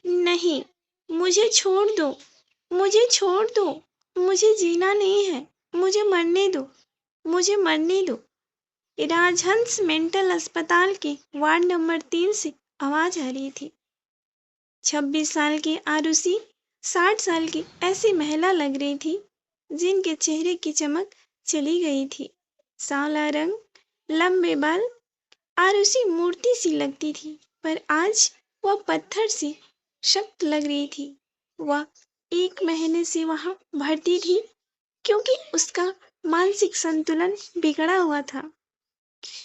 नहीं, मुझे छोड़ दो, मुझे छोड़ दो, मुझे जीना नहीं है, मुझे मरने दो, मुझे मरने दो। राजहंस मेंटल अस्पताल के वार्ड नंबर 3 से आवाज आ रही थी। 26 साल की आरुषि 60 साल की ऐसी महिला लग रही थी जिनके चेहरे की चमक चली गई थी। सांवला रंग, लंबे बाल, आरुषि मूर्ति सी लगती थी, पर आज वह पत्थर सी सख्त लग रही थी। वह 1 महीने से वहां भर्ती थी क्योंकि उसका मानसिक संतुलन बिगड़ा हुआ था।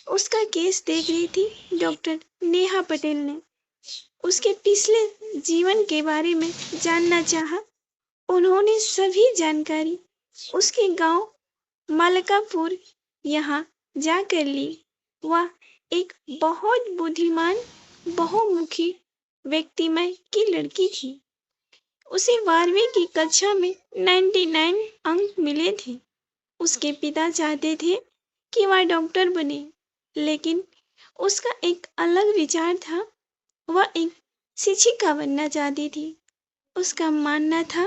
उसका केस देख रही थी डॉक्टर नेहा पटेल ने। उसके पिछले जीवन के बारे में जानना चाहा। उन्होंने सभी जानकारी उसके गांव मलकापुर यहाँ जाकर ली। वह एक बहुत बुद्धिमान, बहुमुखी व्यक्तिमय की लड़की थी। उसे 12वीं की कक्षा में 99 अंक मिले थे। उसके पिता चाहते थे कि वह डॉक्टर बने, लेकिन उसका एक अलग विचार था। वह एक शिक्षिका बनना चाहती थी। उसका मानना था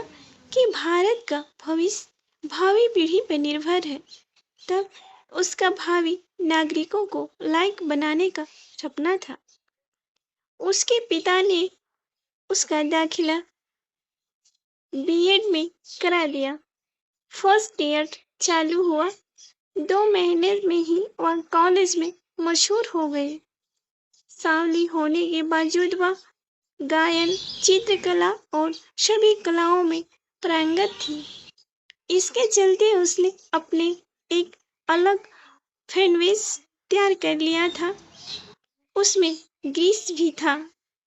कि भारत का भविष्य भावी पीढ़ी पर निर्भर है। तब उसका भावी नागरिकों को लायक बनाने का सपना था। उसके पिता ने उसका दाखिला बीएड में करा दिया। फर्स्ट ईयर चालू हुआ। 2 महीने में ही वह कॉलेज में मशहूर हो गए। सांवली होने के बावजूद वह गायन, चित्रकला और सभी कलाओं में पारंगत थी। इसके चलते उसने अपने एक अलग फैनबेस तैयार कर लिया था। उसमें ग्रीस भी था।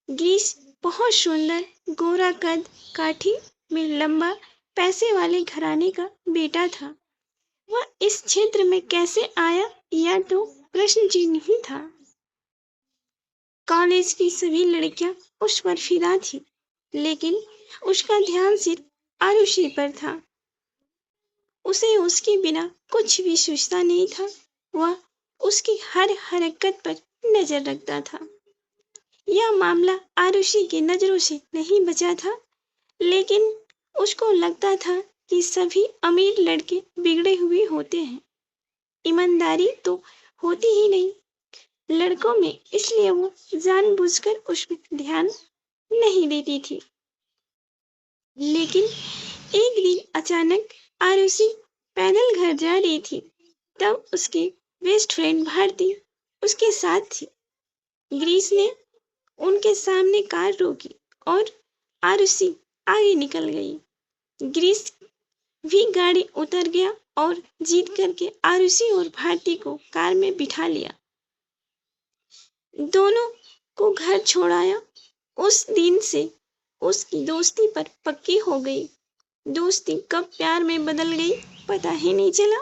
ग्रीस बहुत सुंदर, गोरा कद, काठी में लंबा, पैसे वाले घराने का बेटा था। वह इस क्षेत्र में कैसे आया, यह तो प्रश्न चिन्ह ही था। कॉलेज की सभी लड़कियां उस पर फिदा थी, लेकिन उसका ध्यान सिर्फ आरुषि पर था। उसे उसके बिना कुछ भी सोचता नहीं था। वह उसकी हर हरकत पर नजर रखता था। यह मामला आरुषि की नजरों से नहीं बचा था, लेकिन उसको लगता था कि सभी अमीर लड़के बिगड़े हुए होते हैं। ईमानदारी तो होती ही नहीं लड़कों में, इसलिए वो जानबूझकर उसमें ध्यान नहीं देती थी। लेकिन एक दिन अचानक आरुषि पैदल घर जा रही थी। तब उसकी बेस्ट फ्रेंड भारती उसके साथ थी। ग्रीस ने उनके सामने कार रोकी और आरुषि आगे निकल गई। ग्रीस भी गाड़ी उतर गया और जीत करके आरुषि और भारती को कार में बिठा लिया। दोनों को घर छोड़ाया। उस दिन से उसकी दोस्ती पर पक्की हो गई। दोस्ती कब प्यार में बदल गई पता ही नहीं चला।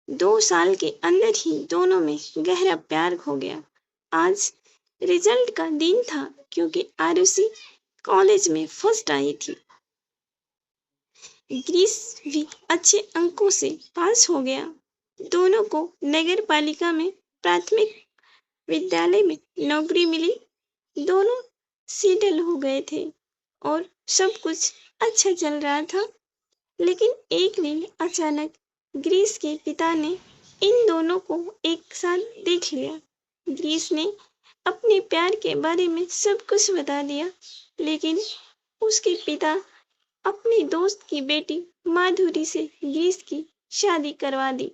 2 साल के अंदर ही दोनों में गहरा प्यार हो गया। आज रिजल्ट का दिन था क्योंकि आरुषि कॉलेज में फर्स्ट आई थी। ग्रीस भी अच्छे अंकों से पास हो गया। दोनों को नगर पालिका में प्राथमिक विद्यालय में नौकरी मिली। दोनों सेटल हो गए थे और सब कुछ अच्छा चल रहा था। लेकिन एक दिन अचानक ग्रीस के पिता ने इन दोनों को एक साथ देख लिया। ग्रीस ने अपने प्यार के बारे में सब कुछ बता दिया, लेकिन उसके पिता अपनी दोस्त की बेटी माधुरी से ग्रीस की शादी करवा दी।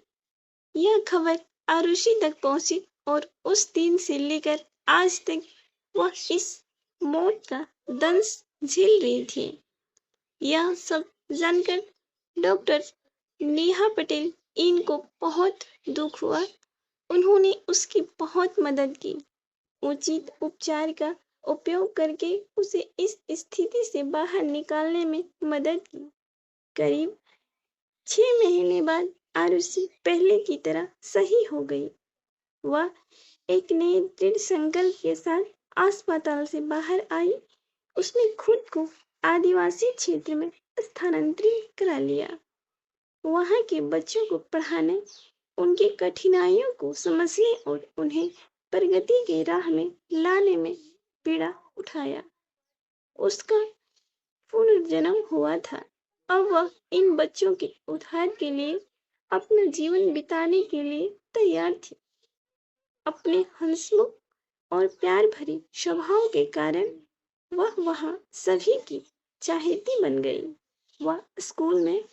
यह खबर आरुषि तक पहुंची और उस दिन से लेकर आज तक वह इस मौत का दंश झेल रही थी। यह सब जानकर डॉक्टर नेहा पटेल इनको बहुत दुख हुआ। उन्होंने उसकी बहुत मदद की। उचित उपचार का उपयोग करके उसे इस स्थिति से बाहर निकालने में मदद की। करीब 6 महीने बाद आरुषि पहले की तरह सही हो गई। वह एक नए दृढ़ संकल्प के साथ अस्पताल से बाहर आई। उसने खुद को आदिवासी क्षेत्र में स्थानांतरित करा लिया। वहां के बच्चों को पढ़ाने, उनकी कठिनाइयों को समझने और उन्हें प्रगति की राह में लाने में बीड़ा उठाया। उसका पुनर्जन्म हुआ था। अब वह इन बच्चों के उद्धार के लिए अपना जीवन बिताने के लिए तैयार थी। अपने हंसमुख और प्यार भरे स्वभाव के कारण वह वहाँ सभी की चाहती बन गई। वह स्कूल में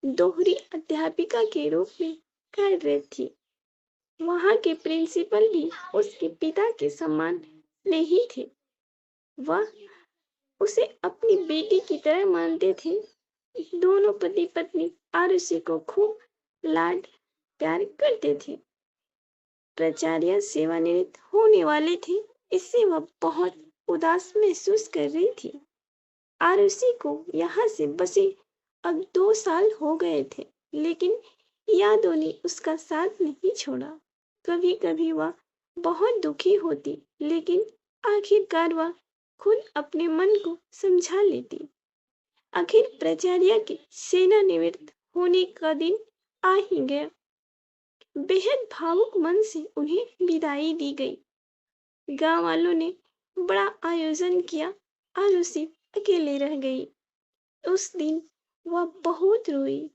दोहरी अध्यापिका के रूप में कार्यरत थी। वहाँ के प्रिंसिपल भी उसके पिता के समान नहीं थे। वह उसे अपनी बेटी की तरह मानते थे। दोनों पति पत्नी आरुषि को खूब लाड प्यार करते थे। प्राचार्य सेवानिवृत्त होने वाले थे, इससे वह बहुत उदास महसूस कर रही थी। आरुषि को यहाँ से बसे अब 2 साल हो गए थे, लेकिन यादों ने उसका साथ नहीं छोड़ा। कभी कभी वह बहुत दुखी होती, लेकिन आखिरकार वह खुद अपने मन को समझा लेती। आखिर प्राचार्य के सेवानिवृत्त होने का दिन आ ही गया। बेहद भावुक मन से उन्हें विदाई दी गई। गांव वालों ने बड़ा आयोजन किया। आरुषि अकेले रह गई। उस दिन वह बहुत रोई।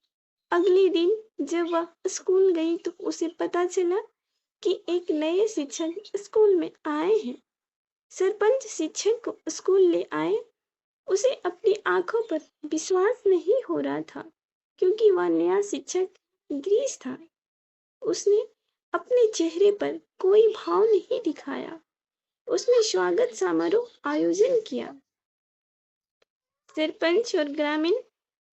अगले दिन जब वह स्कूल गई तो उसे पता चला कि एक नए शिक्षक स्कूल में आए हैं। सरपंच शिक्षक को स्कूल ले आए। उसे अपनी आंखों पर विश्वास नहीं हो रहा था, क्योंकि वह नया शिक्षक ग्रीस था। उसने अपने चेहरे पर कोई भाव नहीं दिखाया। उसने स्वागत समारोह आयोजन किया। सरपंच और ग्रामीण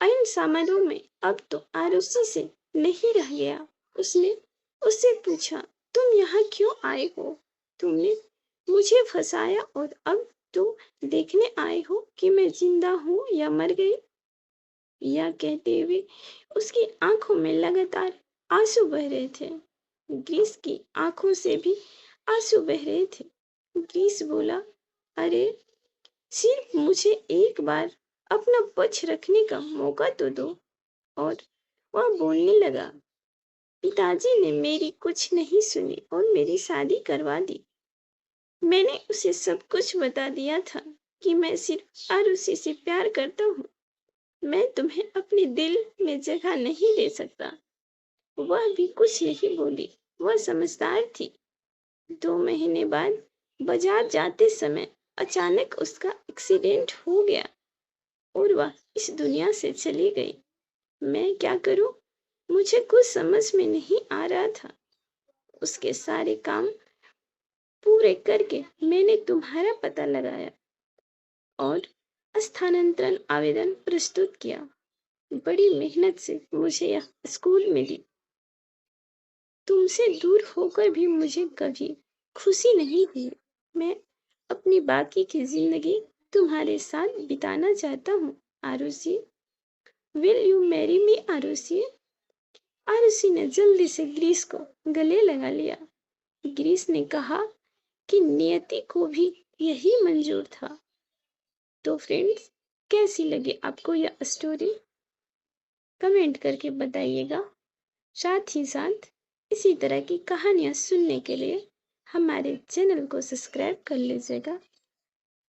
इन समारोह में अब तो आरुषि से नहीं रह गया। उसने उससे पूछा, तुम यहाँ क्यों आए हो? तुमने मुझे फंसाया और अब तुम देखने आए हो कि मैं जिंदा हूँ या मर गई? यह कहते हुए उसकी आंखों में लगातार आंसू बह रहे थे। ग्रीस की आंखों से भी आंसू बह रहे थे। ग्रीस बोला, अरे सिर्फ मुझे एक बार अपना पक्ष रखने का मौका तो दो। और वह बोलने लगा, पिताजी ने मेरी कुछ नहीं सुनी और मेरी शादी करवा दी। मैंने उसे सब कुछ बता दिया था कि मैं सिर्फ आरुषि से प्यार करता हूँ। मैं तुम्हें अपने दिल में जगह नहीं दे सकता। वह भी कुछ नहीं बोली। वह समझदार थी। 2 महीने बाद बाजार जाते समय अचानक उसका एक्सीडेंट हो गया और वह इस दुनिया से चली गई। मैं क्या करूं? मुझे कुछ समझ में नहीं आ रहा था। उसके सारे काम पूरे करके मैंने तुम्हारा पता लगाया और स्थानांतरण आवेदन प्रस्तुत किया। बड़ी मेहनत से मुझे यह स्कूल मिली। तुमसे दूर होकर भी मुझे कभी खुशी नहीं हुई। मैं अपनी बाकी की जिंदगी तुम्हारे साथ बिताना चाहता हूँ, Arushi. Will you marry me, Arushi? Arushi ने जल्दी से ग्रीस को गले लगा लिया। ग्रीस ने कहा कि नियति को भी यही मंजूर था। तो फ्रेंड्स, कैसी लगी आपको यह स्टोरी? कमेंट करके बताइएगा। साथ ही साथ इसी तरह की कहानियाँ सुनने के लिए हमारे चैनल को सब्सक्राइब कर लीजिएगा।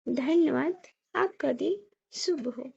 धन्यवाद। आपका दिन शुभ हो।